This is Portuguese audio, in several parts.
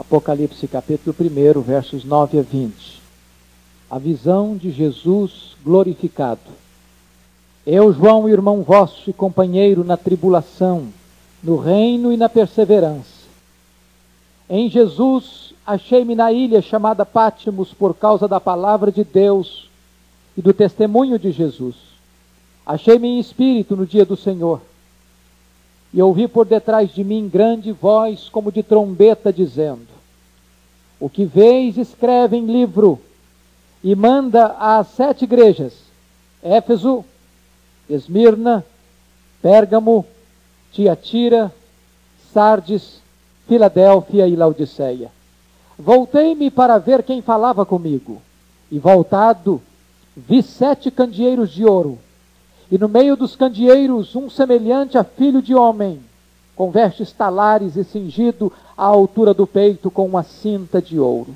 Apocalipse capítulo 1, versos 9 a 20. A visão de Jesus glorificado. Eu, João, irmão vosso e companheiro na tribulação, no reino e na perseverança. Em Jesus achei-me na ilha chamada Pátimos por causa da palavra de Deus e do testemunho de Jesus. Achei-me em espírito no dia do Senhor. E ouvi por detrás de mim grande voz como de trombeta dizendo: o que vês escreve em livro e manda às 7 igrejas: Éfeso, Esmirna, Pérgamo, Tiatira, Sardes, Filadélfia e Laodiceia. Voltei-me para ver quem falava comigo, e voltado vi 7 candeeiros de ouro, e no meio dos candeeiros um semelhante a filho de homem, com vestes talares e cingido à altura do peito com uma cinta de ouro.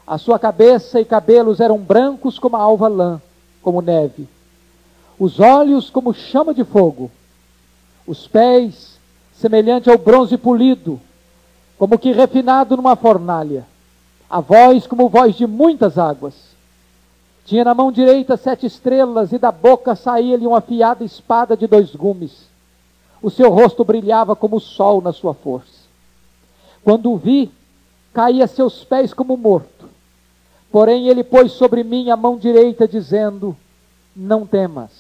A sua cabeça e cabelos eram brancos como a alva lã, como neve. Os olhos como chama de fogo. Os pés semelhante ao bronze polido, como que refinado numa fornalha. A voz como voz de muitas águas. Tinha na mão direita 7 estrelas, e da boca saía-lhe uma afiada espada de 2 gumes. O seu rosto brilhava como o sol na sua força. Quando o vi, caí a seus pés como morto. Porém ele pôs sobre mim a mão direita, dizendo: não temas,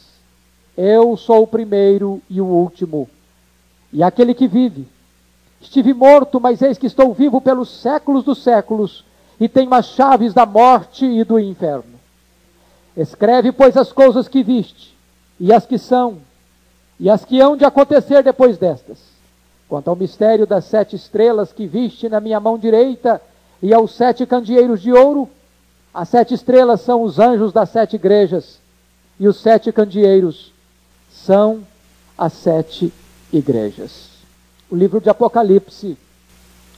eu sou o primeiro e o último, e aquele que vive. Estive morto, mas eis que estou vivo pelos séculos dos séculos, e tenho as chaves da morte e do inferno. Escreve, pois, as coisas que viste, e as que são, e as que hão de acontecer depois destas. Quanto ao mistério das 7 estrelas que viste na minha mão direita, e aos 7 candeeiros de ouro, as 7 estrelas são os anjos das 7 igrejas, e os 7 candeeiros são as 7 igrejas. O livro de Apocalipse,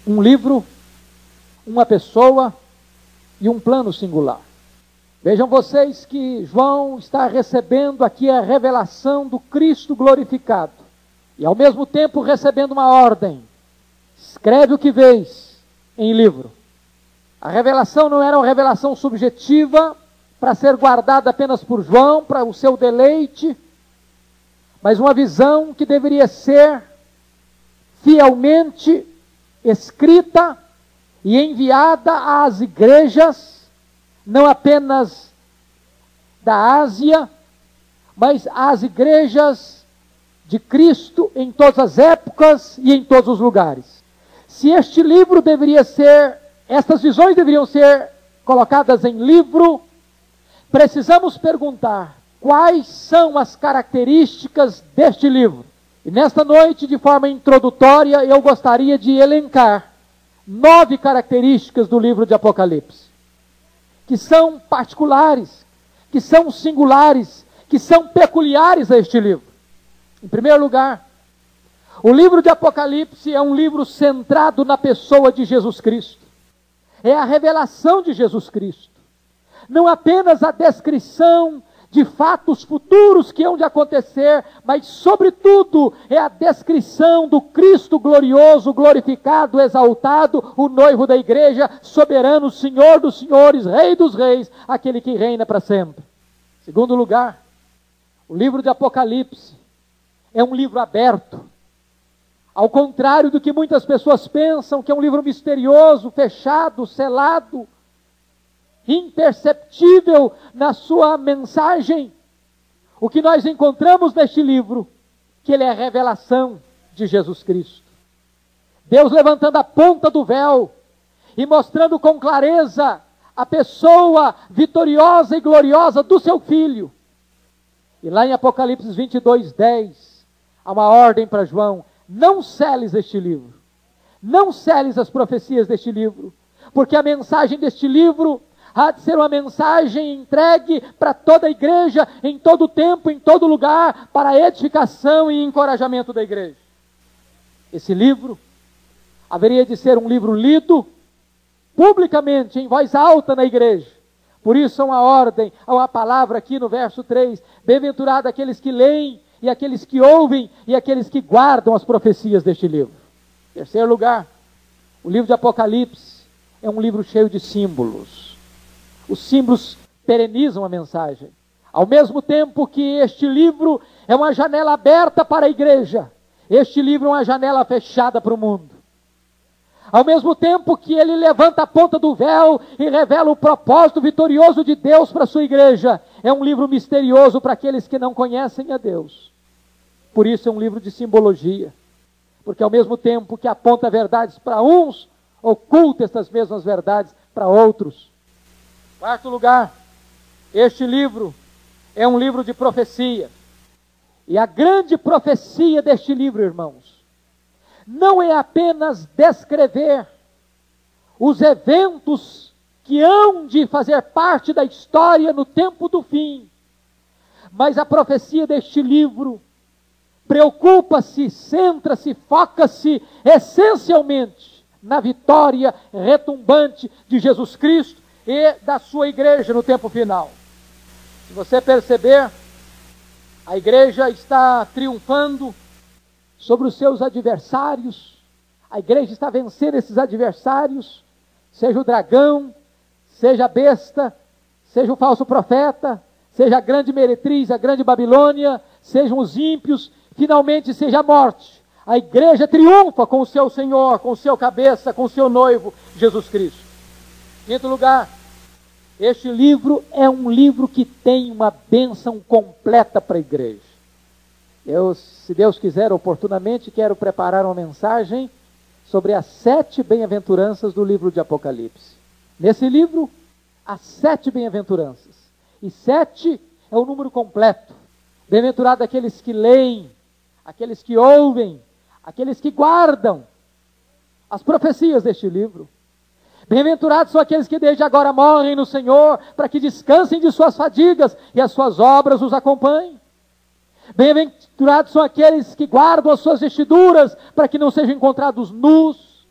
um livro, uma pessoa e um plano singular. Vejam vocês que João está recebendo aqui a revelação do Cristo glorificado. E ao mesmo tempo recebendo uma ordem. Escreve o que vês em livro. A revelação não era uma revelação subjetiva, para ser guardada apenas por João, para o seu deleite. Mas uma visão que deveria ser fielmente escrita e enviada às igrejas, não apenas da Ásia, mas às igrejas de Cristo em todas as épocas e em todos os lugares. Se este livro deveria ser, estas visões deveriam ser colocadas em livro, precisamos perguntar quais são as características deste livro. E nesta noite, de forma introdutória, eu gostaria de elencar 9 características do livro de Apocalipse, que são particulares, que são singulares, que são peculiares a este livro. Em primeiro lugar, o livro de Apocalipse é um livro centrado na pessoa de Jesus Cristo. É a revelação de Jesus Cristo. Não apenas a descrição de fatos futuros que hão de acontecer, mas sobretudo é a descrição do Cristo glorioso, glorificado, exaltado, o noivo da igreja, soberano, Senhor dos senhores, Rei dos reis, aquele que reina para sempre. Em segundo lugar, o livro de Apocalipse é um livro aberto. Ao contrário do que muitas pessoas pensam, que é um livro misterioso, fechado, selado, imperceptível na sua mensagem, o que nós encontramos neste livro, que ele é a revelação de Jesus Cristo. Deus levantando a ponta do véu e mostrando com clareza a pessoa vitoriosa e gloriosa do seu Filho. E lá em Apocalipse 22:10, há uma ordem para João: não seles este livro, não seles as profecias deste livro, porque a mensagem deste livro há de ser uma mensagem entregue para toda a igreja, em todo tempo, em todo lugar, para a edificação e encorajamento da igreja. Esse livro haveria de ser um livro lido publicamente, em voz alta na igreja. Por isso há uma ordem, há uma palavra aqui no verso 3, bem-aventurado aqueles que leem, e aqueles que ouvem, e aqueles que guardam as profecias deste livro. Em terceiro lugar, O livro de Apocalipse é um livro cheio de símbolos. Os símbolos perenizam a mensagem. Ao mesmo tempo que este livro é uma janela aberta para a igreja, este livro é uma janela fechada para o mundo. Ao mesmo tempo que ele levanta a ponta do véu e revela o propósito vitorioso de Deus para a sua igreja, é um livro misterioso para aqueles que não conhecem a Deus. Por isso é um livro de simbologia. Porque ao mesmo tempo que aponta verdades para uns, oculta essas mesmas verdades para outros. Quarto lugar, este livro é um livro de profecia. E a grande profecia deste livro, irmãos, não é apenas descrever os eventos que hão de fazer parte da história no tempo do fim, mas a profecia deste livro preocupa-se, centra-se, foca-se essencialmente na vitória retumbante de Jesus Cristo e da sua igreja no tempo final. Se você perceber, a igreja está triunfando sobre os seus adversários, a igreja está vencendo esses adversários, seja o dragão, seja a besta, seja o falso profeta, seja a grande meretriz, a grande Babilônia, sejam os ímpios, finalmente seja a morte. A igreja triunfa com o seu Senhor, com o seu cabeça, com o seu noivo, Jesus Cristo. Quinto lugar, este livro é um livro que tem uma bênção completa para a igreja. Eu, se Deus quiser, oportunamente, quero preparar uma mensagem sobre as 7 bem-aventuranças do livro de Apocalipse. Nesse livro, há 7 bem-aventuranças. E 7 é o número completo. Bem-aventurado aqueles que leem, aqueles que ouvem, aqueles que guardam as profecias deste livro. Bem-aventurados são aqueles que desde agora morrem no Senhor, para que descansem de suas fadigas e as suas obras os acompanhem. Bem-aventurados são aqueles que guardam as suas vestiduras, para que não sejam encontrados nus.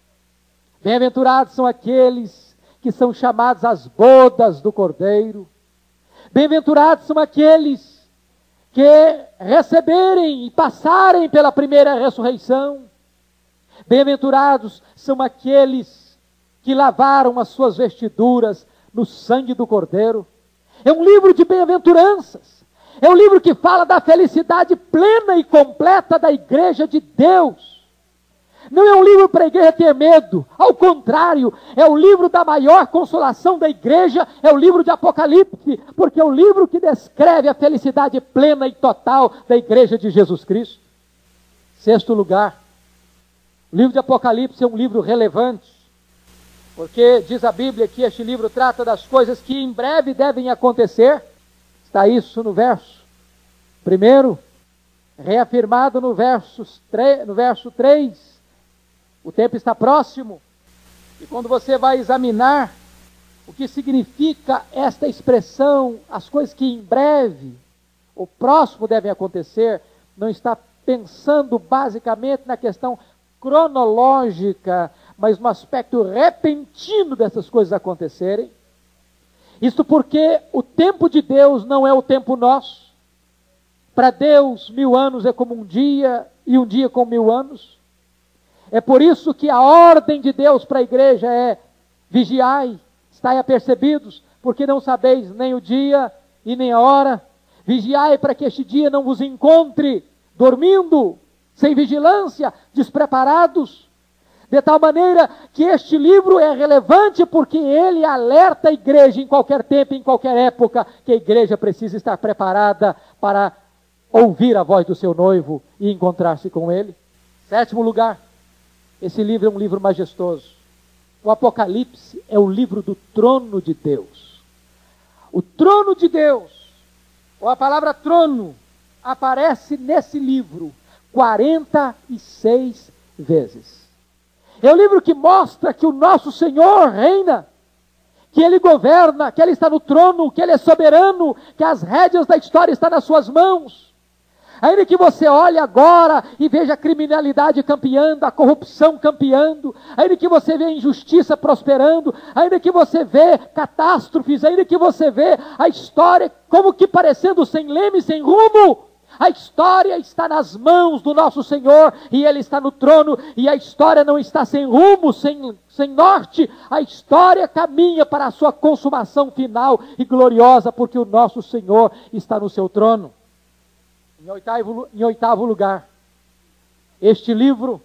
Bem-aventurados são aqueles que são chamados às bodas do Cordeiro. Bem-aventurados são aqueles que receberem e passarem pela primeira ressurreição. Bem-aventurados são aqueles que lavaram as suas vestiduras no sangue do Cordeiro. É um livro de bem-aventuranças. É um livro que fala da felicidade plena e completa da igreja de Deus. Não é um livro para a igreja ter medo. Ao contrário, é o livro da maior consolação da igreja, é o livro de Apocalipse, porque é o livro que descreve a felicidade plena e total da igreja de Jesus Cristo. Sexto lugar, o livro de Apocalipse é um livro relevante, porque diz a Bíblia que este livro trata das coisas que em breve devem acontecer. Está isso no verso 1, reafirmado no verso 3. O tempo está próximo, e quando você vai examinar o que significa esta expressão, as coisas que em breve, ou próximo devem acontecer, não está pensando basicamente na questão cronológica, mas no aspecto repentino dessas coisas acontecerem. Isto porque o tempo de Deus não é o tempo nosso. Para Deus, 1000 anos é como um dia, e um dia como 1000 anos. É por isso que a ordem de Deus para a igreja é: vigiai, estai apercebidos, porque não sabeis nem o dia e nem a hora. Vigiai para que este dia não vos encontre dormindo, sem vigilância, despreparados. De tal maneira que este livro é relevante porque ele alerta a igreja em qualquer tempo, em qualquer época, que a igreja precisa estar preparada para ouvir a voz do seu noivo e encontrar-se com ele. Sétimo lugar, esse livro é um livro majestoso. O Apocalipse é o livro do trono de Deus. O trono de Deus, ou a palavra trono, aparece nesse livro 46 vezes. É o livro que mostra que o nosso Senhor reina, que Ele governa, que Ele está no trono, que Ele é soberano, que as rédeas da história estão nas suas mãos. Ainda que você olhe agora e veja a criminalidade campeando, a corrupção campeando, ainda que você veja a injustiça prosperando, ainda que você veja catástrofes, ainda que você veja a história como que parecendo sem leme, sem rumo, A história está nas mãos do nosso Senhor, e Ele está no trono, e a história não está sem rumo, sem norte. A história caminha para a sua consumação final e gloriosa, porque o nosso Senhor está no seu trono. Em oitavo lugar, este livro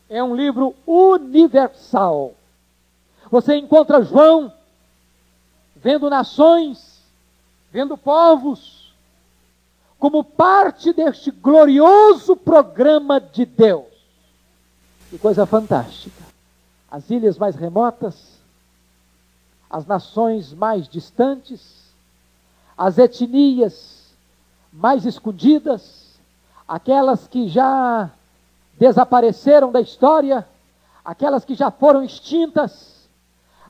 é um livro universal. Você encontra João vendo nações, vendo povos, como parte deste glorioso programa de Deus. Que coisa fantástica. As ilhas mais remotas, as nações mais distantes, as etnias mais escondidas, aquelas que já desapareceram da história, aquelas que já foram extintas,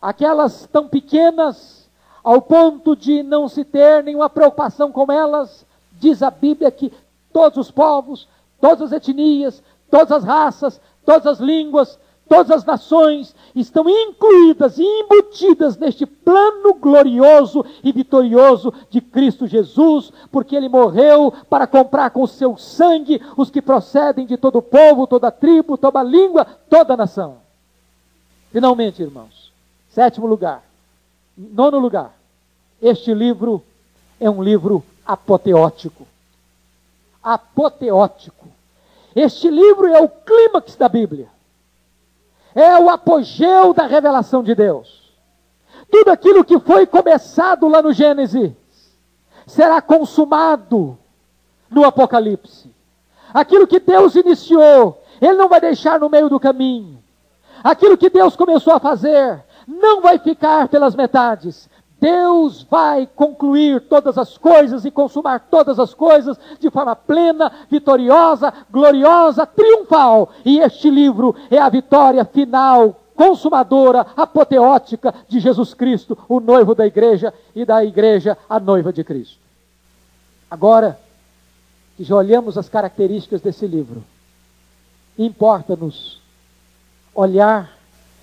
aquelas tão pequenas ao ponto de não se ter nenhuma preocupação com elas. Diz a Bíblia que todos os povos, todas as etnias, todas as raças, todas as línguas, todas as nações estão incluídas e embutidas neste plano glorioso e vitorioso de Cristo Jesus, porque Ele morreu para comprar com o seu sangue os que procedem de todo povo, toda tribo, toda língua, toda nação. Finalmente, irmãos, nono lugar, este livro é um livro apoteótico. Apoteótico. Este livro é o clímax da Bíblia. É o apogeu da revelação de Deus. Tudo aquilo que foi começado lá no Gênesis será consumado no Apocalipse. Aquilo que Deus iniciou, Ele não vai deixar no meio do caminho. Aquilo que Deus começou a fazer não vai ficar pelas metades. Deus vai concluir todas as coisas e consumar todas as coisas de forma plena, vitoriosa, gloriosa, triunfal. E este livro é a vitória final, consumadora, apoteótica de Jesus Cristo, o noivo da igreja, e da igreja a noiva de Cristo. Agora que já olhamos as características desse livro, importa-nos olhar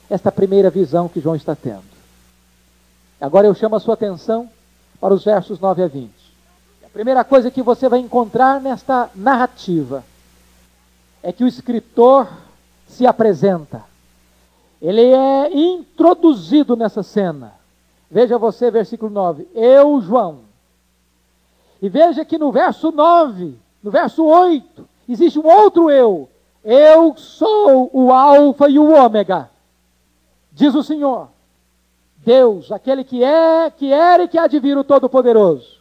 esta primeira visão que João está tendo. Agora eu chamo a sua atenção para os versos 9 a 20. A primeira coisa que você vai encontrar nesta narrativa é que o escritor se apresenta. Ele é introduzido nessa cena. Veja você, versículo 9. Eu, João. E veja que no verso 9, no verso 8, existe um outro eu. Eu sou o Alfa e o Ômega, diz o Senhor. Deus, aquele que é, que era e que há de vir, o Todo-Poderoso.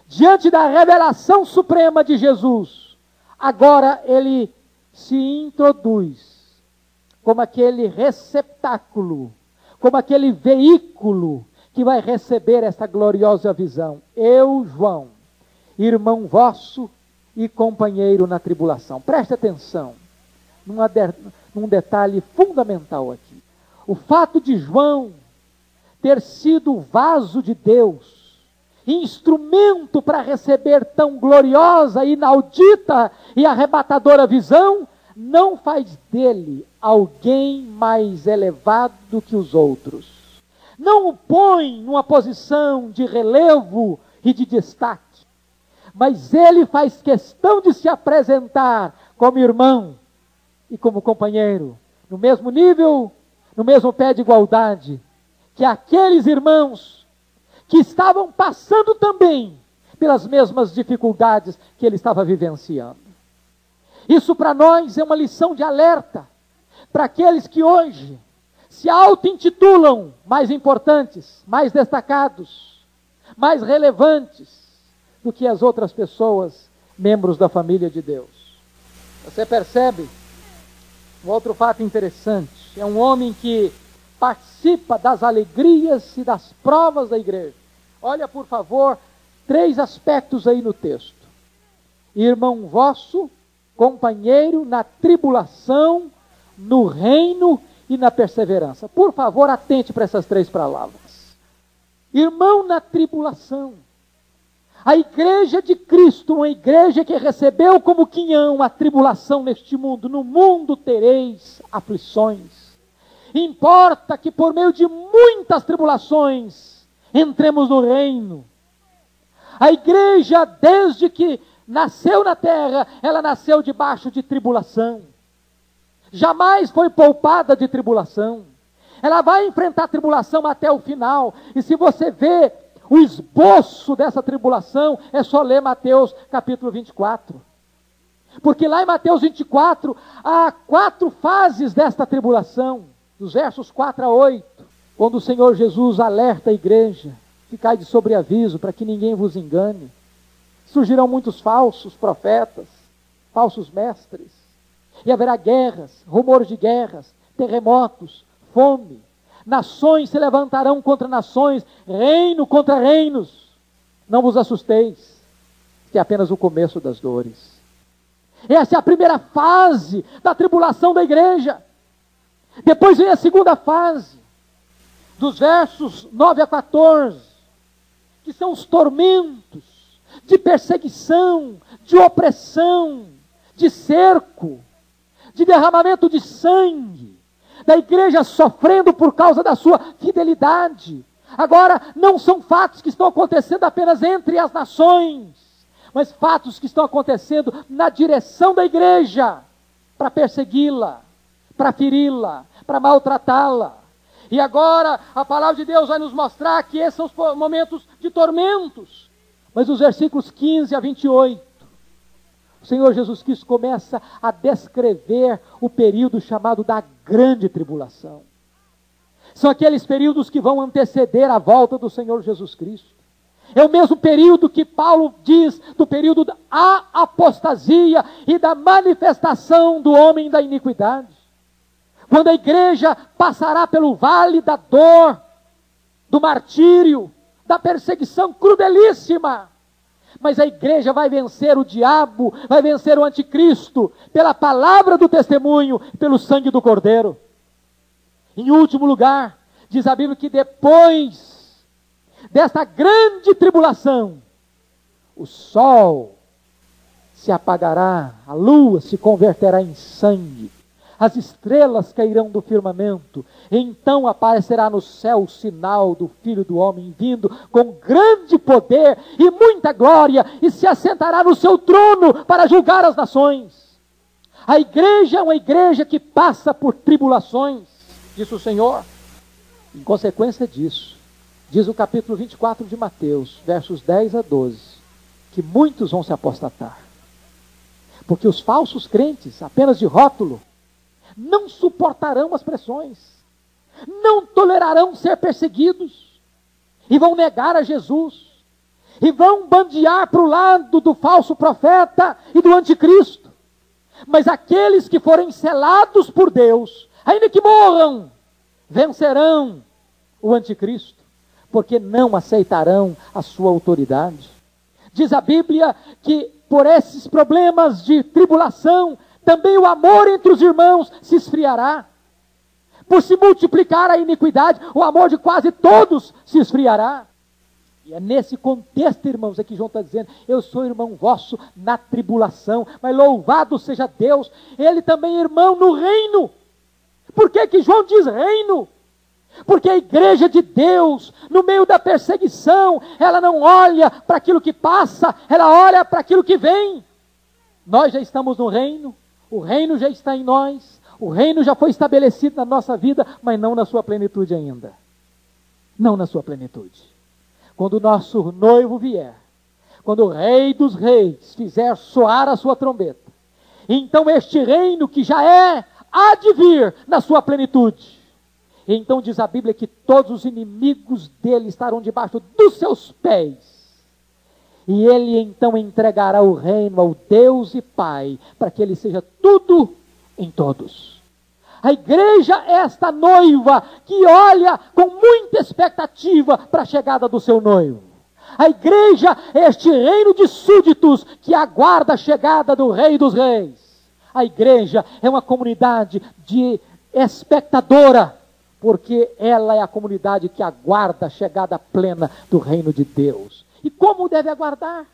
Diante da revelação suprema de Jesus, agora ele se introduz como aquele receptáculo, como aquele veículo que vai receber esta gloriosa visão. Eu, João, irmão vosso e companheiro na tribulação. Preste atenção num detalhe fundamental aqui. O fato de João ter sido o vaso de Deus, instrumento para receber tão gloriosa, inaudita e arrebatadora visão, não faz dele alguém mais elevado do que os outros. Não o põe numa posição de relevo e de destaque, mas ele faz questão de se apresentar como irmão e como companheiro, no mesmo nível, no mesmo pé de igualdade, que aqueles irmãos que estavam passando também pelas mesmas dificuldades que ele estava vivenciando. Isso para nós é uma lição de alerta, para aqueles que hoje se auto-intitulam mais importantes, mais destacados, mais relevantes do que as outras pessoas, membros da família de Deus. Você percebe um outro fato interessante, é um homem que participa das alegrias e das provas da igreja. Olha, por favor, 3 aspectos aí no texto. Irmão vosso, companheiro na tribulação, no reino e na perseverança. Por favor, atente para essas 3 palavras. Irmão na tribulação. A igreja de Cristo, uma igreja que recebeu como quinhão a tribulação neste mundo. No mundo tereis aflições. Importa que por meio de muitas tribulações entremos no reino. A igreja, desde que nasceu na terra, ela nasceu debaixo de tribulação. Jamais foi poupada de tribulação. Ela vai enfrentar a tribulação até o final. E se você vê o esboço dessa tribulação, é só ler Mateus capítulo 24. Porque lá em Mateus 24, há 4 fases desta tribulação, dos versos 4 a 8, quando o Senhor Jesus alerta a igreja: ficai de sobreaviso para que ninguém vos engane. Surgirão muitos falsos profetas, falsos mestres, e haverá guerras, rumores de guerras, terremotos, fome. Nações se levantarão contra nações, reino contra reinos. Não vos assusteis, que é apenas o começo das dores. Essa é a primeira fase da tribulação da igreja. Depois vem a segunda fase, dos versos 9 a 14, que são os tormentos de perseguição, de opressão, de cerco, de derramamento de sangue, da igreja sofrendo por causa da sua fidelidade. Agora, não são fatos que estão acontecendo apenas entre as nações, mas fatos que estão acontecendo na direção da igreja, para persegui-la, para feri-la, para maltratá-la. E agora, a palavra de Deus vai nos mostrar que esses são os momentos de tormentos. Mas os versículos 15 a 28, o Senhor Jesus Cristo começa a descrever o período chamado da grande tribulação. São aqueles períodos que vão anteceder a volta do Senhor Jesus Cristo. É o mesmo período que Paulo diz do período da apostasia e da manifestação do homem da iniquidade. Quando a igreja passará pelo vale da dor, do martírio, da perseguição crudelíssima. Mas a igreja vai vencer o diabo, vai vencer o anticristo, pela palavra do testemunho, pelo sangue do Cordeiro. Em último lugar, diz a Bíblia que depois desta grande tribulação, o sol se apagará, a lua se converterá em sangue, as estrelas cairão do firmamento, então aparecerá no céu o sinal do Filho do Homem vindo com grande poder e muita glória, e se assentará no seu trono para julgar as nações. A igreja é uma igreja que passa por tribulações, disse o Senhor. Em consequência disso, diz o capítulo 24 de Mateus, versos 10 a 12, que muitos vão se apostatar. Porque os falsos crentes, apenas de rótulo, não suportarão as pressões, não tolerarão ser perseguidos, e vão negar a Jesus, e vão bandear para o lado do falso profeta e do anticristo. Mas aqueles que forem selados por Deus, ainda que morram, vencerão o anticristo, porque não aceitarão a sua autoridade. Diz a Bíblia que por esses problemas de tribulação, também o amor entre os irmãos se esfriará. Por se multiplicar a iniquidade, o amor de quase todos se esfriará. E é nesse contexto, irmãos, é que João está dizendo: eu sou irmão vosso na tribulação, mas louvado seja Deus, ele também é irmão no reino. Por que que João diz reino? Porque a igreja de Deus, no meio da perseguição, ela não olha para aquilo que passa, ela olha para aquilo que vem. Nós já estamos no reino, o reino já está em nós, o reino já foi estabelecido na nossa vida, mas não na sua plenitude ainda. Não na sua plenitude. Quando o nosso noivo vier, quando o Rei dos Reis fizer soar a sua trombeta, então este reino que já há de vir na sua plenitude. Então diz a Bíblia que todos os inimigos dele estarão debaixo dos seus pés. E ele então entregará o reino ao Deus e Pai, para que ele seja tudo em todos. A igreja é esta noiva que olha com muita expectativa para a chegada do seu noivo. A igreja é este reino de súditos que aguarda a chegada do Rei dos Reis. A igreja é uma comunidade de espectadora, porque ela é a comunidade que aguarda a chegada plena do reino de Deus. E como deve aguardar?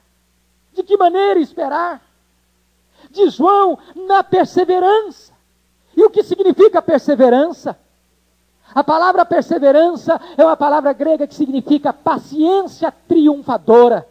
De que maneira esperar? Diz João, na perseverança. E o que significa perseverança? A palavra perseverança é uma palavra grega que significa paciência triunfadora.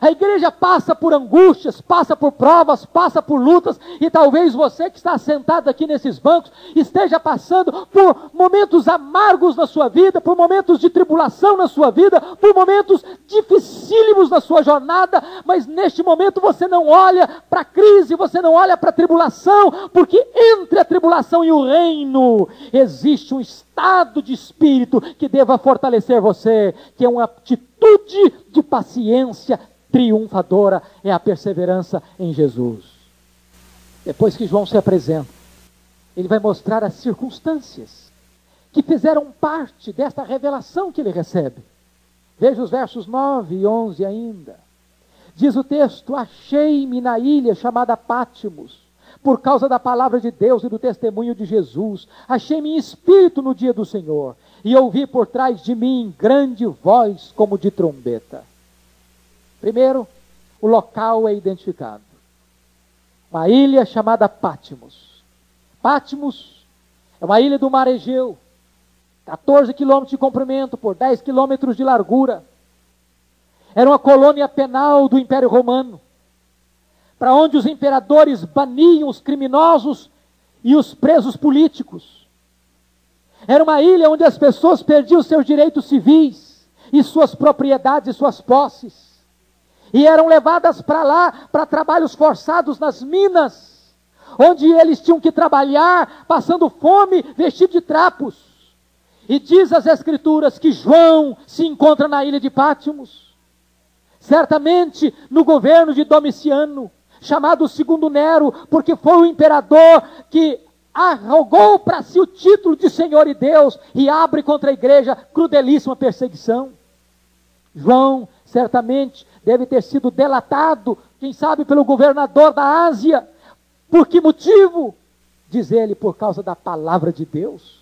A igreja passa por angústias, passa por provas, passa por lutas, e talvez você que está sentado aqui nesses bancos esteja passando por momentos amargos na sua vida, por momentos de tribulação na sua vida, por momentos dificílimos na sua jornada, mas neste momento você não olha para a crise, você não olha para a tribulação, porque entre a tribulação e o reino existe um estado de espírito que deva fortalecer você, que é uma atitude de paciência triunfadora, é a perseverança em Jesus. Depois que João se apresenta, ele vai mostrar as circunstâncias que fizeram parte desta revelação que ele recebe. Veja os versos 9 e 11 ainda. Diz o texto: achei-me na ilha chamada Pátimos, por causa da palavra de Deus e do testemunho de Jesus. Achei-me em espírito no dia do Senhor, e ouvi por trás de mim grande voz como de trombeta. Primeiro, o local é identificado. Uma ilha chamada Pátimos. Pátimos é uma ilha do mar Egeu, 14 quilômetros de comprimento por 10 quilômetros de largura. Era uma colônia penal do Império Romano, para onde os imperadores baniam os criminosos e os presos políticos. Era uma ilha onde as pessoas perdiam seus direitos civis e suas propriedades e suas posses. E eram levadas para lá, para trabalhos forçados nas minas, onde eles tinham que trabalhar, passando fome, vestido de trapos. E diz as Escrituras que João se encontra na ilha de Pátimos, certamente no governo de Domiciano, chamado Segundo Nero, porque foi o imperador que arrogou para si o título de Senhor e Deus, e abre contra a igreja crudelíssima perseguição. João certamente deve ter sido delatado, quem sabe pelo governador da Ásia. Por que motivo? Diz ele, por causa da palavra de Deus,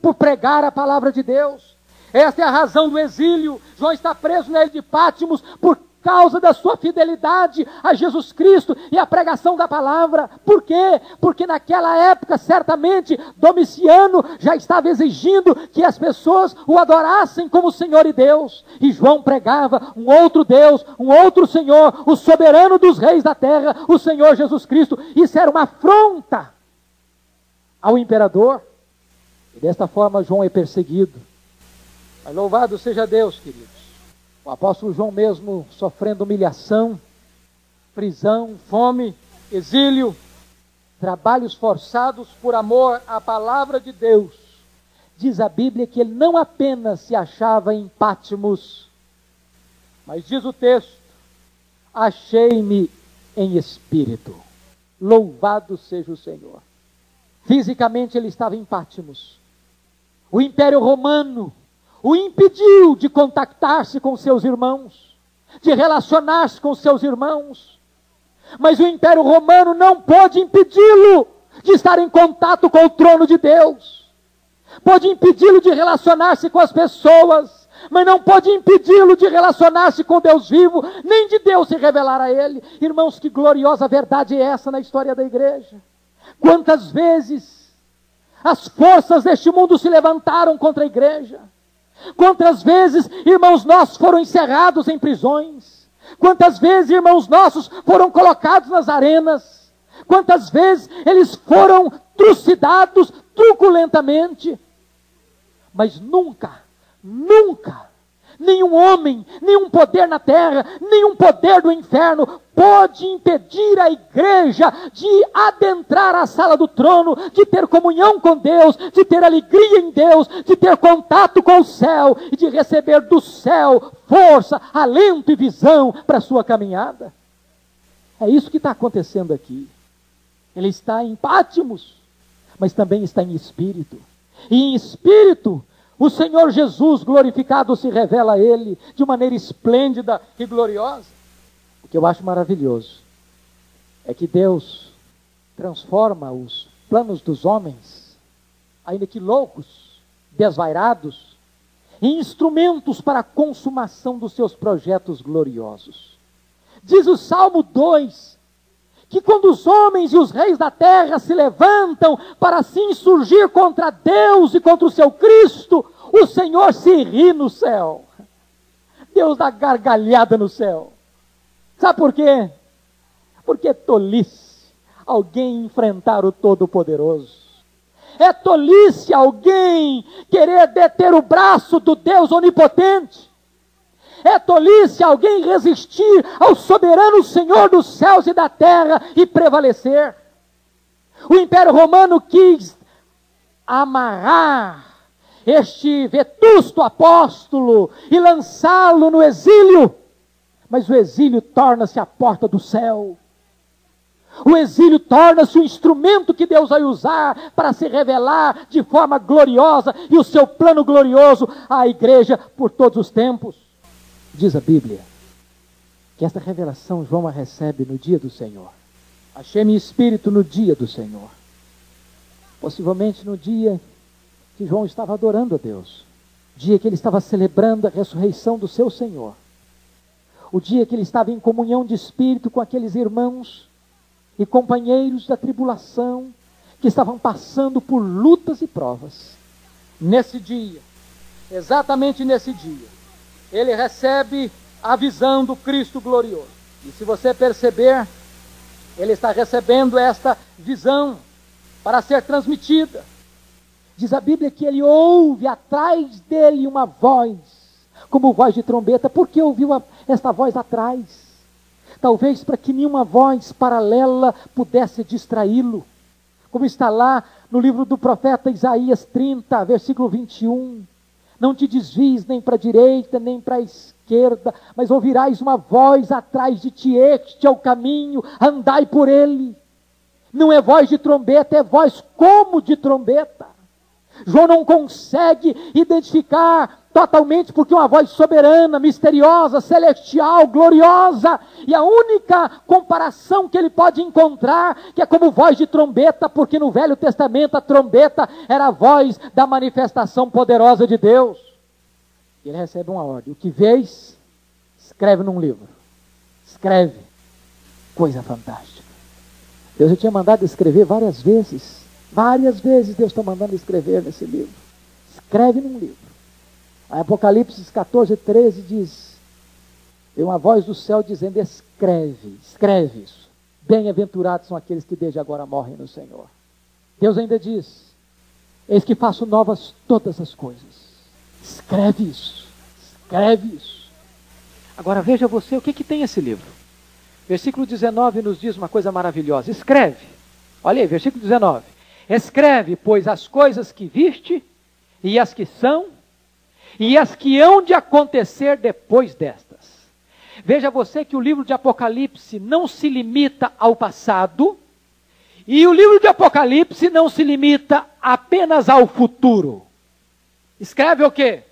por pregar a palavra de Deus. Esta é a razão do exílio. João está preso na ilha de Pátimos por causa da sua fidelidade a Jesus Cristo e a pregação da palavra. Por quê? Porque naquela época, certamente, Domiciano já estava exigindo que as pessoas o adorassem como Senhor e Deus. E João pregava um outro Deus, um outro Senhor, o soberano dos reis da terra, o Senhor Jesus Cristo. Isso era uma afronta ao imperador. E desta forma João é perseguido. Mas louvado seja Deus, queridos. O apóstolo João mesmo sofrendo humilhação, prisão, fome, exílio, trabalhos forçados por amor à palavra de Deus. Diz a Bíblia que ele não apenas se achava em Pátimos, mas diz o texto: achei-me em espírito. Louvado seja o Senhor. Fisicamente ele estava em Pátimos. O Império Romano o impediu de contactar-se com seus irmãos, de relacionar-se com seus irmãos. Mas o Império Romano não pôde impedi-lo de estar em contato com o trono de Deus. Pôde impedi-lo de relacionar-se com as pessoas, mas não pôde impedi-lo de relacionar-se com Deus vivo, nem de Deus se revelar a ele. Irmãos, que gloriosa verdade é essa na história da igreja. Quantas vezes as forças deste mundo se levantaram contra a igreja. Quantas vezes irmãos nossos foram encerrados em prisões. Quantas vezes irmãos nossos foram colocados nas arenas. Quantas vezes eles foram trucidados truculentamente. Mas nunca, nenhum homem, nenhum poder na terra, nenhum poder do inferno pode impedir a igreja de adentrar a sala do trono, de ter comunhão com Deus, de ter alegria em Deus, de ter contato com o céu e de receber do céu força, alento e visão para a sua caminhada. É isso que está acontecendo aqui. Ele está em Pátimos, mas também está em espírito. E em espírito, o Senhor Jesus glorificado se revela a ele de maneira esplêndida e gloriosa. O que eu acho maravilhoso é que Deus transforma os planos dos homens, ainda que loucos, desvairados, em instrumentos para a consumação dos seus projetos gloriosos. Diz o Salmo 2, que quando os homens e os reis da terra se levantam para se insurgir contra Deus e contra o seu Cristo, o Senhor se ri no céu. Deus dá gargalhada no céu. Sabe por quê? Porque é tolice alguém enfrentar o Todo-Poderoso. É tolice alguém querer deter o braço do Deus onipotente. É tolice alguém resistir ao soberano Senhor dos céus e da terra e prevalecer. O Império Romano quis amarrar este vetusto apóstolo e lançá-lo no exílio. Mas o exílio torna-se a porta do céu. O exílio torna-se o instrumento que Deus vai usar para se revelar de forma gloriosa e o seu plano glorioso à igreja por todos os tempos. Diz a Bíblia que esta revelação João a recebe no dia do Senhor. Achei-me espírito no dia do Senhor. Possivelmente no dia que João estava adorando a Deus. Dia que ele estava celebrando a ressurreição do seu Senhor. O dia que ele estava em comunhão de espírito com aqueles irmãos e companheiros da tribulação que estavam passando por lutas e provas. Nesse dia, exatamente nesse dia, ele recebe a visão do Cristo glorioso. E se você perceber, ele está recebendo esta visão para ser transmitida. Diz a Bíblia que ele ouve atrás dele uma voz, como voz de trombeta. Por que ouviu esta voz atrás? Talvez para que nenhuma voz paralela pudesse distraí-lo. Como está lá no livro do profeta Isaías 30, versículo 21. Não te desvies nem para a direita, nem para a esquerda, mas ouvirás uma voz atrás de ti, este é o caminho, andai por ele. Não é voz de trombeta, é voz como de trombeta. João não consegue identificar totalmente, porque é uma voz soberana, misteriosa, celestial, gloriosa, e a única comparação que ele pode encontrar, que é como voz de trombeta, porque no Velho Testamento a trombeta era a voz da manifestação poderosa de Deus. E ele recebe uma ordem: o que vês, escreve num livro. Escreve. Coisa fantástica. Deus já tinha mandado escrever várias vezes Deus está mandando escrever nesse livro. Escreve num livro. Apocalipse 14, 13 diz: tem uma voz do céu dizendo: escreve isso. Bem-aventurados são aqueles que desde agora morrem no Senhor. Deus ainda diz: eis que faço novas todas as coisas. Escreve isso. Agora veja você, o que tem esse livro? Versículo 19 nos diz uma coisa maravilhosa. Escreve. Olha aí, versículo 19. Escreve, pois, as coisas que viste, e as que são, e as que hão de acontecer depois destas. Veja você que o livro de Apocalipse não se limita ao passado, e o livro de Apocalipse não se limita apenas ao futuro. Escreve o quê?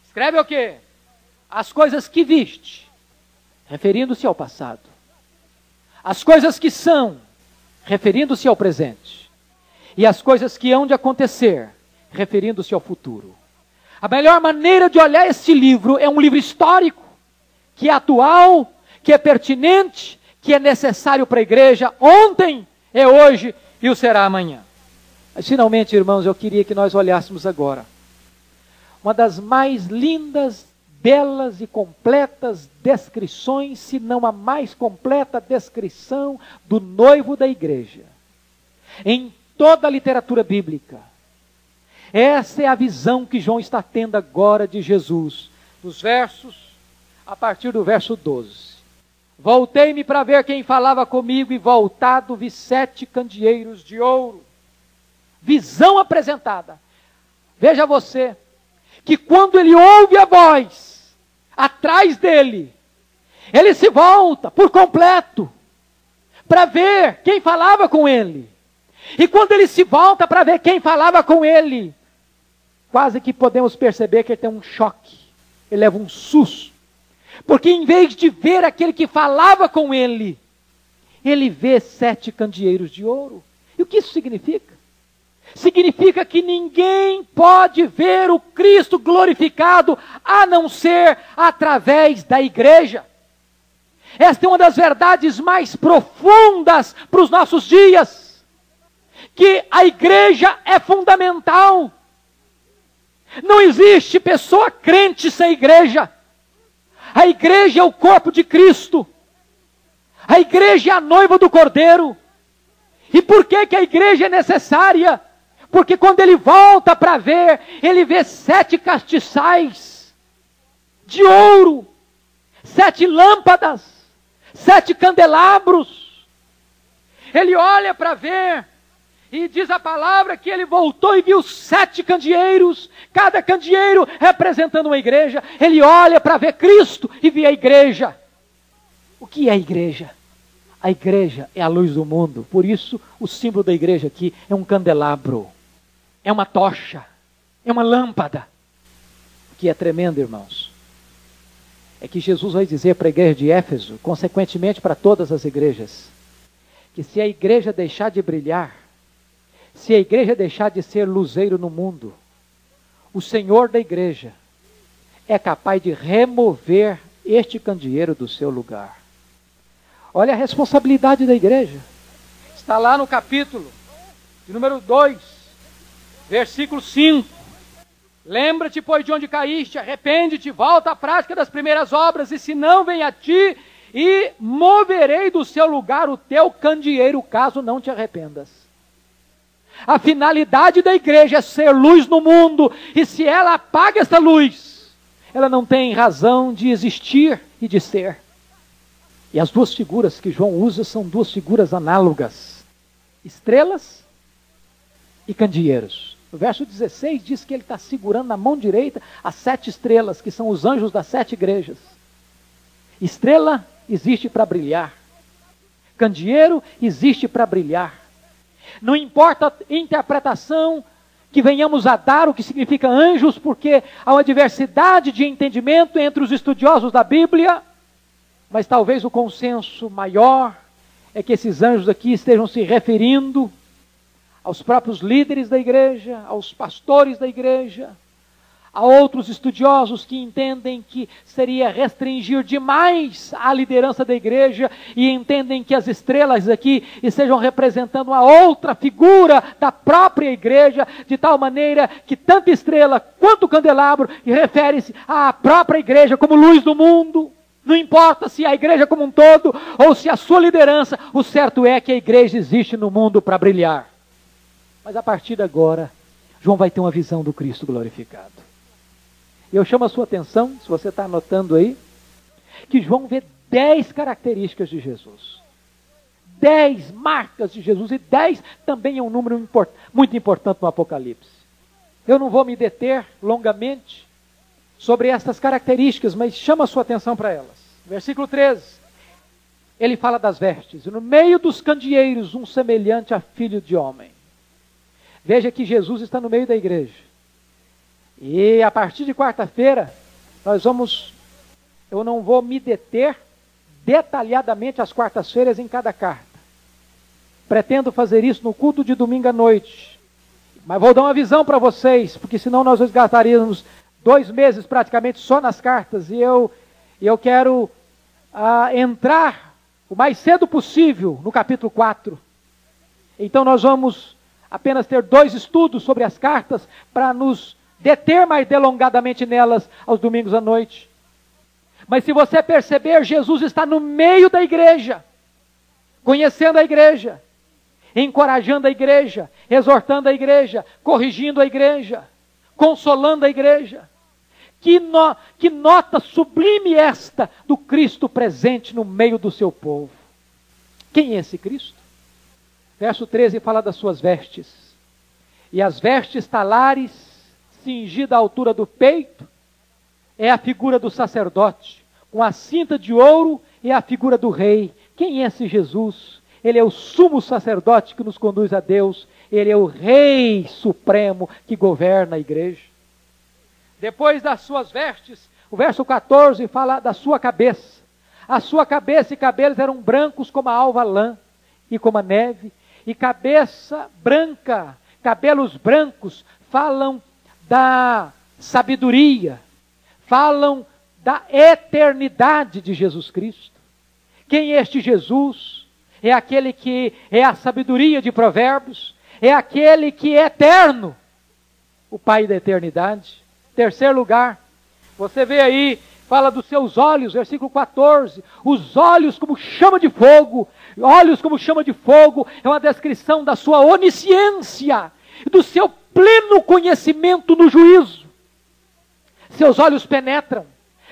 Escreve o quê? As coisas que viste, referindo-se ao passado. As coisas que são, referindo-se ao presente. E as coisas que hão de acontecer, referindo-se ao futuro. A melhor maneira de olhar este livro é um livro histórico, que é atual, que é pertinente, que é necessário para a igreja ontem, é hoje e o será amanhã. Mas finalmente, irmãos, eu queria que nós olhássemos agora uma das mais lindas, belas e completas descrições, se não a mais completa descrição do noivo da igreja em toda a literatura bíblica. Essa é a visão que João está tendo agora de Jesus, nos versos, a partir do verso 12. Voltei-me para ver quem falava comigo, e voltado vi 7 candeeiros de ouro. Visão apresentada. Veja você, que quando ele ouve a voz, atrás dele, ele se volta por completo, para ver quem falava com ele. E quando ele se volta para ver quem falava com ele, quase que podemos perceber que ele tem um choque, ele leva um susto, porque em vez de ver aquele que falava com ele, ele vê 7 candeeiros de ouro. E o que isso significa? Significa que ninguém pode ver o Cristo glorificado a não ser através da igreja. Esta é uma das verdades mais profundas para os nossos dias. Que a igreja é fundamental. Não existe pessoa crente sem igreja. A igreja é o corpo de Cristo. A igreja é a noiva do Cordeiro. E por que que a igreja é necessária? Porque quando ele volta para ver, ele vê 7 castiçais de ouro, 7 lâmpadas, 7 candelabros. Ele olha para ver, e diz a palavra que ele voltou e viu 7 candeeiros, cada candeeiro representando uma igreja. Ele olha para ver Cristo e vê a igreja. O que é a igreja? A igreja é a luz do mundo. Por isso, o símbolo da igreja aqui é um candelabro, é uma tocha, é uma lâmpada. O que é tremendo, irmãos, é que Jesus vai dizer para a igreja de Éfeso, consequentemente para todas as igrejas, que se a igreja deixar de brilhar, se a igreja deixar de ser luzeiro no mundo, o Senhor da igreja é capaz de remover este candeeiro do seu lugar. Olha a responsabilidade da igreja. Está lá no capítulo de número 2, versículo 5. Lembra-te, pois, de onde caíste, arrepende-te, volta à prática das primeiras obras, e se não, vem a ti, e moverei do seu lugar o teu candeeiro, caso não te arrependas. A finalidade da igreja é ser luz no mundo, e se ela apaga essa luz, ela não tem razão de existir e de ser. E as 2 figuras que João usa são 2 figuras análogas: estrelas e candeeiros. O verso 16 diz que ele está segurando na mão direita as 7 estrelas, que são os anjos das 7 igrejas. Estrela existe para brilhar. Candeeiro existe para brilhar. Não importa a interpretação que venhamos a dar o que significa anjos, porque há uma diversidade de entendimento entre os estudiosos da Bíblia, mas talvez o consenso maior é que esses anjos aqui estejam se referindo aos próprios líderes da igreja, aos pastores da igreja. Há outros estudiosos que entendem que seria restringir demais a liderança da igreja e entendem que as estrelas aqui estejam representando uma outra figura da própria igreja, de tal maneira que tanto estrela quanto candelabro refere-se à própria igreja como luz do mundo. Não importa se a igreja como um todo ou se a sua liderança, o certo é que a igreja existe no mundo para brilhar. Mas a partir de agora, João vai ter uma visão do Cristo glorificado. Eu chamo a sua atenção, se você está anotando aí, que João vê 10 características de Jesus. 10 marcas de Jesus, e 10 também é um número muito importante no Apocalipse. Eu não vou me deter longamente sobre estas características, mas chama a sua atenção para elas. Versículo 13, ele fala das vestes. No meio dos candeeiros, um semelhante a filho de homem. Veja que Jesus está no meio da igreja. E a partir de quarta-feira, eu não vou me deter detalhadamente às quartas-feiras em cada carta. Pretendo fazer isso no culto de domingo à noite. Mas vou dar uma visão para vocês, porque senão nós gastaríamos 2 meses praticamente só nas cartas. E eu quero entrar o mais cedo possível no capítulo 4. Então nós vamos apenas ter 2 estudos sobre as cartas para nos deter mais delongadamente nelas aos domingos à noite. Mas se você perceber, Jesus está no meio da igreja, conhecendo a igreja, encorajando a igreja, exortando a igreja, corrigindo a igreja, consolando a igreja. Que nota sublime esta do Cristo presente no meio do seu povo. Quem é esse Cristo? Verso 13 fala das suas vestes. E as vestes talares, cingida à altura do peito, é a figura do sacerdote. Com a cinta de ouro é a figura do rei. Quem é esse Jesus? Ele é o sumo sacerdote que nos conduz a Deus. Ele é o rei supremo que governa a igreja. Depois das suas vestes, o verso 14 fala da sua cabeça. A sua cabeça e cabelos eram brancos como a alva lã e como a neve. E cabeça branca, cabelos brancos, falam da sabedoria, falam da eternidade de Jesus Cristo. Quem é este Jesus? É aquele que é a sabedoria de Provérbios, é aquele que é eterno, o Pai da eternidade. Terceiro lugar, você vê aí Fala dos seus olhos, versículo 14, os olhos como chama de fogo. Olhos como chama de fogo é uma descrição da sua onisciência, do seu pleno conhecimento no juízo. Seus olhos penetram,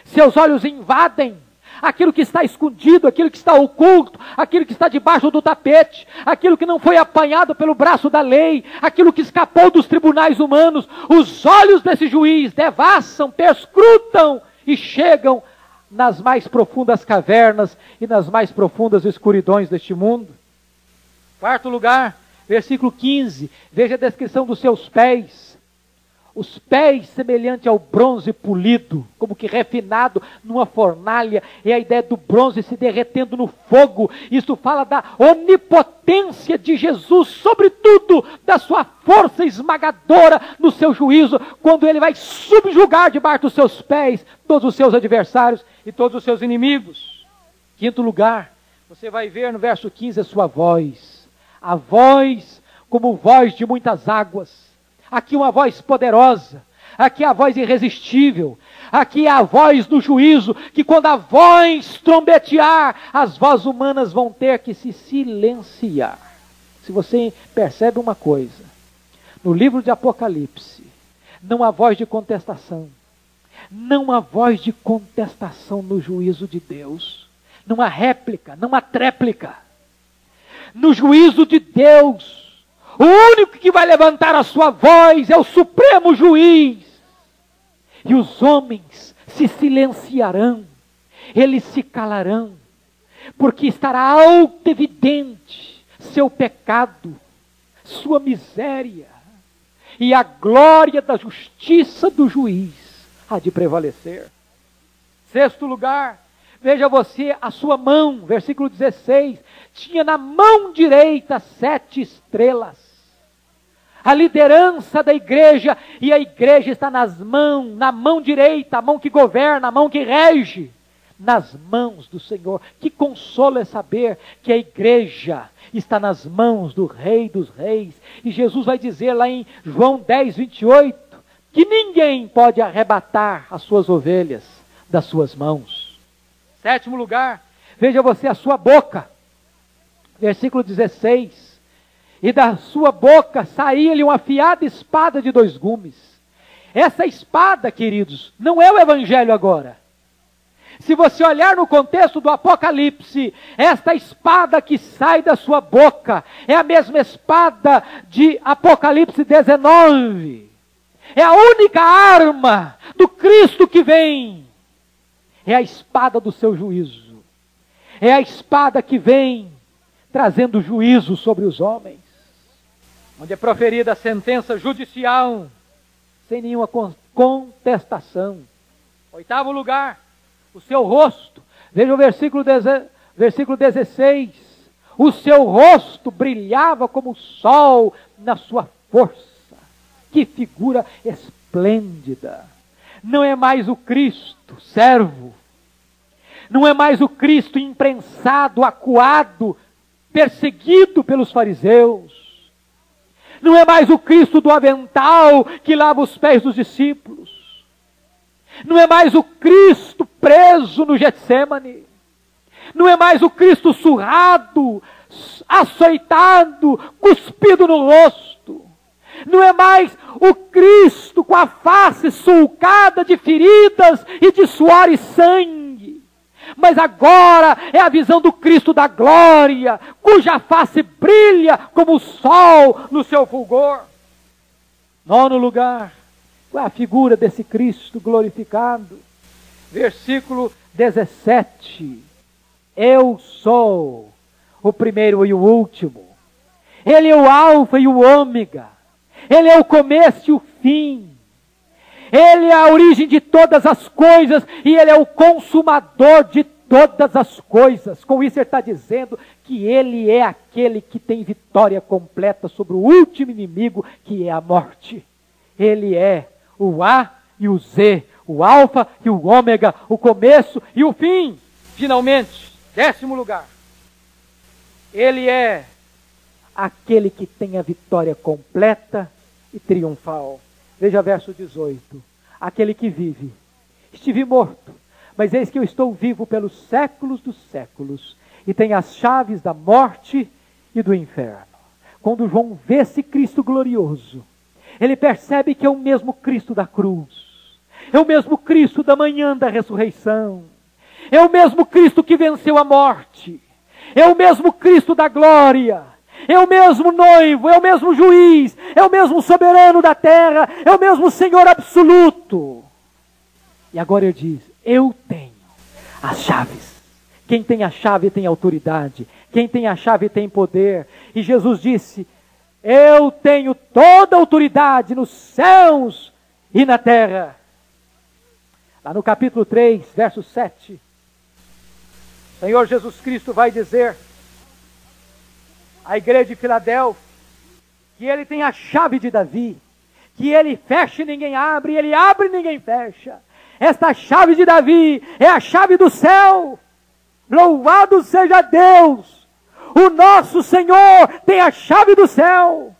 seus olhos invadem aquilo que está escondido, aquilo que está oculto, aquilo que está debaixo do tapete, aquilo que não foi apanhado pelo braço da lei, aquilo que escapou dos tribunais humanos. Os olhos desse juiz devassam, perscrutam e chegam nas mais profundas cavernas e nas mais profundas escuridões deste mundo. Quarto lugar, versículo 15, veja a descrição dos seus pés. Os pés semelhante ao bronze polido, como que refinado numa fornalha, é a ideia do bronze se derretendo no fogo. Isso fala da onipotência de Jesus, sobretudo da sua força esmagadora no seu juízo, quando ele vai subjugar debaixo dos seus pés todos os seus adversários e todos os seus inimigos. Quinto lugar, você vai ver no verso 15 a sua voz. A voz como voz de muitas águas. Aqui uma voz poderosa, aqui a voz irresistível, aqui a voz do juízo, que quando a voz trombetear, as vozes humanas vão ter que se silenciar. Se você percebe uma coisa, no livro de Apocalipse, não há voz de contestação, não há voz de contestação no juízo de Deus, não há réplica, não há tréplica. No juízo de Deus, o único que vai levantar a sua voz é o Supremo Juiz. E os homens se silenciarão, eles se calarão, porque estará alto evidente seu pecado, sua miséria, e a glória da justiça do juiz há de prevalecer. Sexto lugar, veja você a sua mão, versículo 16, tinha na mão direita 7 estrelas. A liderança da igreja, e a igreja está na mão direita, a mão que governa, a mão que rege, nas mãos do Senhor. Que consolo é saber que a igreja está nas mãos do Rei dos Reis. E Jesus vai dizer lá em João 10, 28, que ninguém pode arrebatar as suas ovelhas das suas mãos. Sétimo lugar, veja você a sua boca, versículo 16, e da sua boca saía-lhe uma afiada espada de 2 gumes. Essa espada, queridos, não é o evangelho agora. Se você olhar no contexto do Apocalipse, esta espada que sai da sua boca é a mesma espada de Apocalipse 19. É a única arma do Cristo que vem. É a espada do seu juízo. É a espada que vem trazendo juízo sobre os homens. Onde é proferida a sentença judicial, sem nenhuma contestação. Oitavo lugar, o seu rosto. Veja o versículo 16. O seu rosto brilhava como o sol na sua força. Que figura esplêndida. Não é mais o Cristo servo. Não é mais o Cristo imprensado, acuado, perseguido pelos fariseus. Não é mais o Cristo do avental que lava os pés dos discípulos. Não é mais o Cristo preso no Getsêmani. Não é mais o Cristo surrado, açoitado, cuspido no rosto. Não é mais o Cristo com a face sulcada de feridas e de suor e sangue. Mas agora é a visão do Cristo da glória, cuja face brilha como o sol no seu fulgor. Nono lugar, qual é a figura desse Cristo glorificado? Versículo 17. Eu sou o primeiro e o último. Ele é o alfa e o ômega. Ele é o começo e o fim. Ele é a origem de todas as coisas e Ele é o consumador de todas as coisas. Com isso Ele está dizendo que Ele é aquele que tem vitória completa sobre o último inimigo, que é a morte. Ele é o A e o Z, o alfa e o ômega, o começo e o fim. Finalmente, 10º lugar, Ele é aquele que tem a vitória completa e triunfal. Veja verso 18. Aquele que vive. Estive morto, mas eis que eu estou vivo pelos séculos dos séculos, e tenho as chaves da morte e do inferno. Quando João vê esse Cristo glorioso, ele percebe que é o mesmo Cristo da cruz, é o mesmo Cristo da manhã da ressurreição, é o mesmo Cristo que venceu a morte, é o mesmo Cristo da glória, é o mesmo noivo, é o mesmo juiz, é o mesmo soberano da terra, é o mesmo Senhor absoluto. E agora ele diz, eu tenho as chaves. Quem tem a chave tem autoridade, quem tem a chave tem poder. E Jesus disse, eu tenho toda a autoridade nos céus e na terra. Lá no capítulo 3, verso 7, o Senhor Jesus Cristo vai dizer à igreja de Filadélfia que ele tem a chave de Davi, que ele fecha e ninguém abre, ele abre e ninguém fecha. Esta chave de Davi é a chave do céu. Louvado seja Deus! O nosso Senhor tem a chave do céu.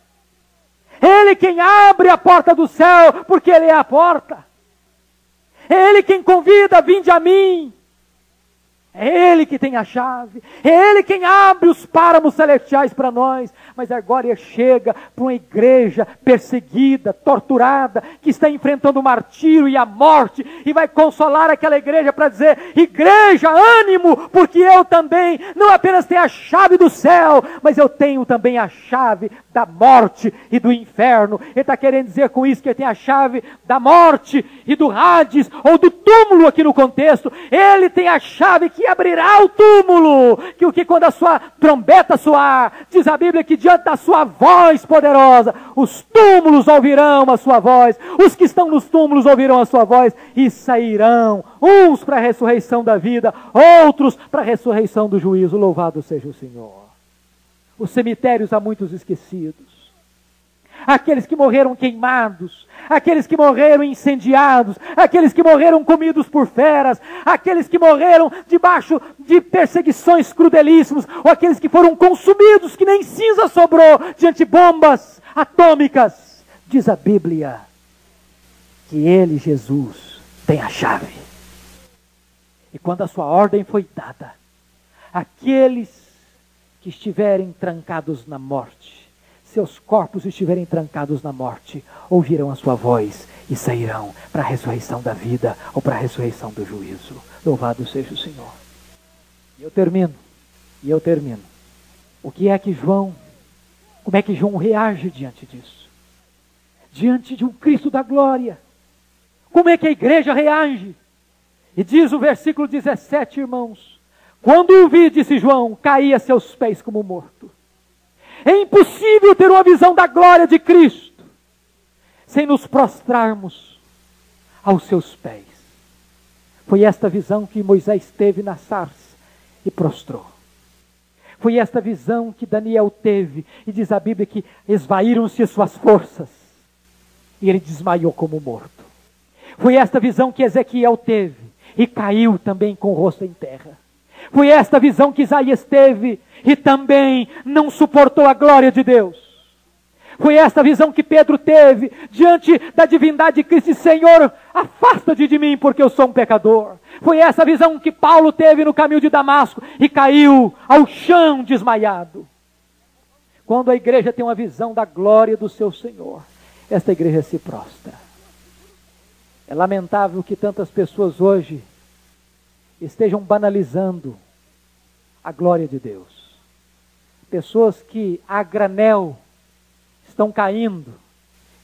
Ele quem abre a porta do céu, porque Ele é a porta. É Ele quem convida, vinde a mim. É Ele que tem a chave. É Ele quem abre os páramos celestiais para nós. Mas agora Ele chega para uma igreja perseguida, torturada, que está enfrentando o martírio e a morte, e vai consolar aquela igreja para dizer, igreja, ânimo, porque eu também não apenas tenho a chave do céu, mas eu tenho também a chave da morte e do inferno. Ele está querendo dizer com isso que ele tem a chave da morte e do Hades, ou do túmulo aqui no contexto. Ele tem a chave que abrirá o túmulo, que quando a sua trombeta soar, diz a Bíblia que diante da sua voz poderosa, os túmulos ouvirão a sua voz, os que estão nos túmulos ouvirão a sua voz e sairão, uns para a ressurreição da vida, outros para a ressurreição do juízo. Louvado seja o Senhor. Os cemitérios há muitos esquecidos, aqueles que morreram queimados, aqueles que morreram incendiados, aqueles que morreram comidos por feras, aqueles que morreram debaixo de perseguições crudelíssimas, ou aqueles que foram consumidos, que nem cinza sobrou diante de bombas atômicas. Diz a Bíblia que Ele, Jesus, tem a chave. E quando a sua ordem foi dada, aqueles que estiverem trancados na morte, seus corpos estiverem trancados na morte, ouvirão a sua voz e sairão para a ressurreição da vida ou para a ressurreição do juízo. Louvado seja o Senhor. E eu termino. O que é que João, como é que João reage diante disso? Diante de um Cristo da glória. Como é que a igreja reage? E diz o versículo 17, irmãos, quando o vi, disse João, caí a seus pés como morto. É impossível ter uma visão da glória de Cristo sem nos prostrarmos aos seus pés. Foi esta visão que Moisés teve na sarça e prostrou. Foi esta visão que Daniel teve, e diz a Bíblia que esvaíram-se suas forças e ele desmaiou como morto. Foi esta visão que Ezequiel teve e caiu também com o rosto em terra. Foi esta visão que Isaías teve e também não suportou a glória de Deus. Foi esta visão que Pedro teve diante da divindade de Cristo. Senhor, afasta-te de mim porque eu sou um pecador. Foi essa visão que Paulo teve no caminho de Damasco e caiu ao chão desmaiado. Quando a igreja tem uma visão da glória do seu Senhor, esta igreja se prostra. É lamentável que tantas pessoas hoje estejam banalizando a glória de Deus. Pessoas que a granel estão caindo,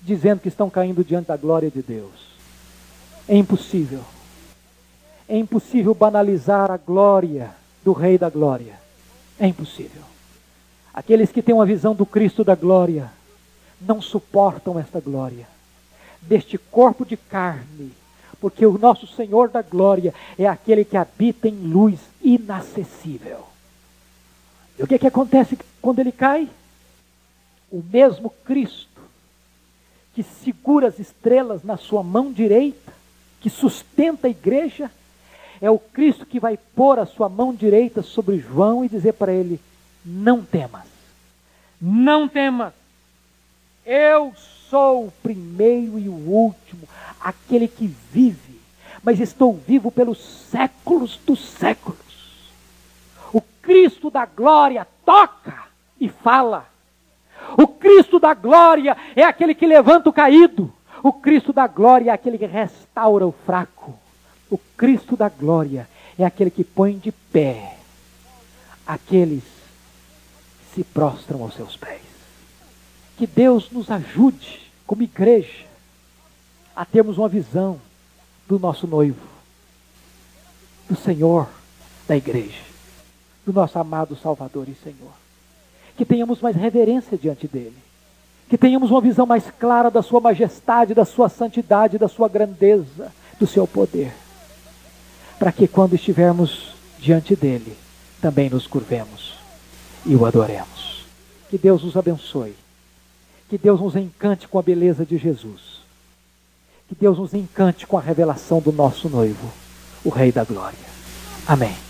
dizendo que estão caindo diante da glória de Deus. É impossível. É impossível banalizar a glória do Rei da Glória. É impossível. Aqueles que têm uma visão do Cristo da glória não suportam esta glória, deste corpo de carne, porque o nosso Senhor da glória é aquele que habita em luz inacessível. E o que acontece quando ele cai? O mesmo Cristo que segura as estrelas na sua mão direita, que sustenta a igreja, é o Cristo que vai pôr a sua mão direita sobre João e dizer para ele, não temas, não temas, eu sou o primeiro e o último, aquele que vive, mas estou vivo pelos séculos dos séculos. O Cristo da glória toca e fala. O Cristo da glória é aquele que levanta o caído. O Cristo da glória é aquele que restaura o fraco. O Cristo da glória é aquele que põe de pé aqueles que se prostram aos seus pés. Que Deus nos ajude, como igreja, a termos uma visão do nosso noivo, do Senhor da igreja, do nosso amado Salvador e Senhor. Que tenhamos mais reverência diante dele. Que tenhamos uma visão mais clara da sua majestade, da sua santidade, da sua grandeza, do seu poder. Para que quando estivermos diante dele, também nos curvemos e o adoremos. Que Deus nos abençoe. Que Deus nos encante com a beleza de Jesus. Que Deus nos encante com a revelação do nosso noivo, o Rei da Glória. Amém.